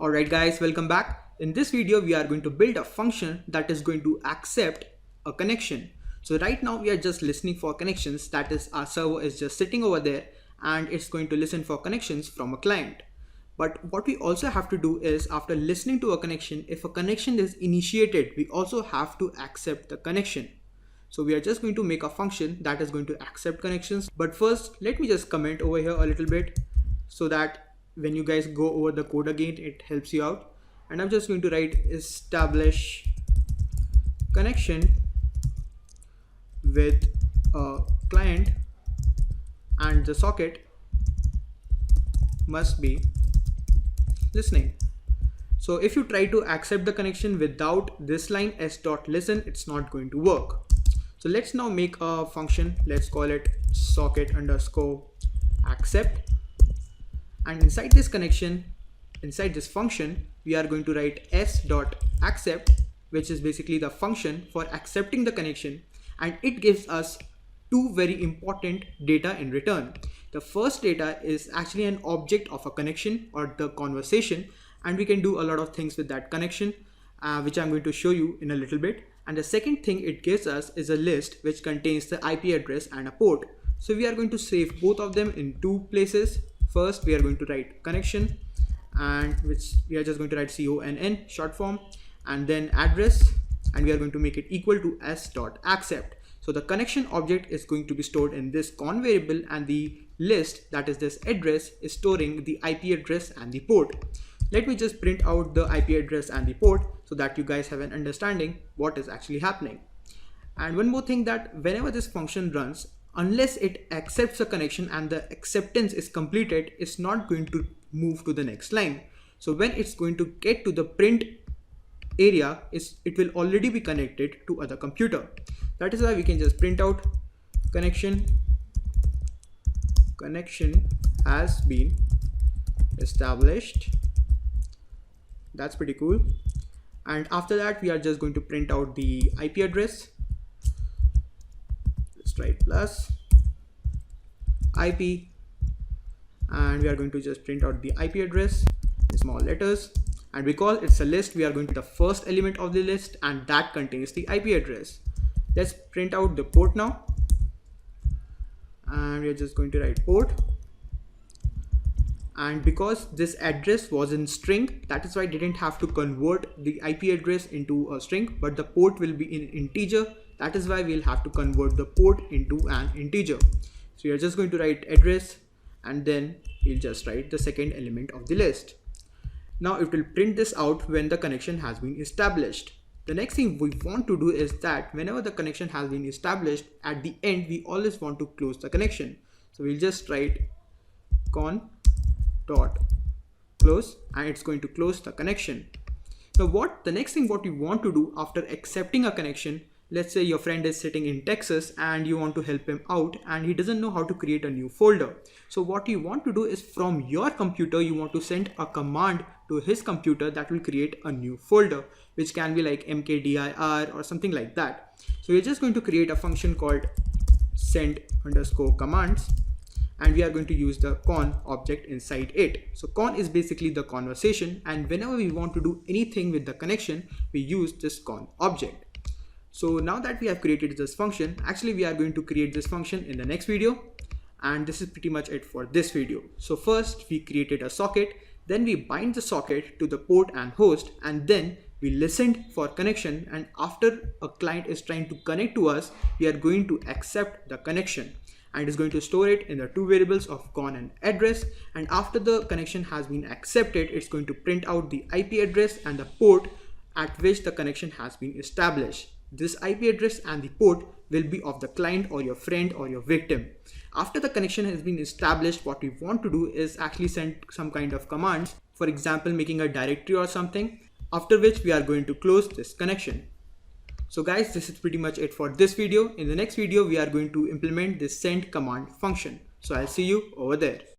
Alright guys, welcome back. In this video, we are going to build a function that is going to accept a connection. So right now we are just listening for connections. That is, our server is just sitting over there and it's going to listen for connections from a client. But what we also have to do is, after listening to a connection, if a connection is initiated, we also have to accept the connection. So we are just going to make a function that is going to accept connections. But first, let me just comment over here a little bit so that when you guys go over the code again, it helps you out. And I'm just going to write establish connection with a client and the socket must be listening. So if you try to accept the connection without this line s.listen, it's not going to work. So let's now make a function. Let's call it socket underscore accept. And inside this connection, inside this function, we are going to write s.accept, which is basically the function for accepting the connection. And it gives us two very important data in return. The first data is actually an object of a connection or the conversation. And we can do a lot of things with that connection, which I'm going to show you in a little bit. And the second thing it gives us is a list which contains the IP address and a port. So we are going to save both of them in two places. First, we are going to write connection, and which we are just going to write conn short form, and then address, and we are going to make it equal to s.accept. So the connection object is going to be stored in this con variable, and the list, that is this address, is storing the IP address and the port. Let me just print out the IP address and the port so that you guys have an understanding what is actually happening. And one more thing, that whenever this function runs, unless it accepts a connection and the acceptance is completed, it's not going to move to the next line. So when it's going to get to the print area, it will already be connected to other computer. That is why we can just print out connection has been established. That's pretty cool. And after that, we are just going to print out the IP address. Let's write plus IP, and we are going to just print out the IP address in small letters. And because it's a list, we are going to the first element of the list, and that contains the IP address. Let's print out the port now, and we are just going to write port. And because this address was in string, that is why I didn't have to convert the IP address into a string, but the port will be in integer. That is why we'll have to convert the port into an integer. So you're just going to write address, and then we'll just write the second element of the list. Now it will print this out when the connection has been established. The next thing we want to do is that whenever the connection has been established, at the end, we always want to close the connection. So we'll just write con dot close, and it's going to close the connection. Now the next thing what we want to do after accepting a connection, let's say your friend is sitting in Texas and you want to help him out and he doesn't know how to create a new folder. So what you want to do is, from your computer, you want to send a command to his computer that will create a new folder, which can be like mkdir or something like that. So we're just going to create a function called send underscore commands, and we are going to use the con object inside it. So con is basically the conversation, and whenever we want to do anything with the connection, we use this con object. So now that we have created this function, actually we are going to create this function in the next video, and this is pretty much it for this video. So first we created a socket, then we bind the socket to the port and host, and then we listened for connection, and after a client is trying to connect to us, we are going to accept the connection, and is going to store it in the two variables of con and address. And after the connection has been accepted, it's going to print out the IP address and the port at which the connection has been established. This IP address and the port will be of the client or your friend or your victim. After the connection has been established, what we want to do is actually send some kind of commands, for example making a directory or something, after which we are going to close this connection. So guys, this is pretty much it for this video. In the next video, we are going to implement this send command function. So I'll see you over there.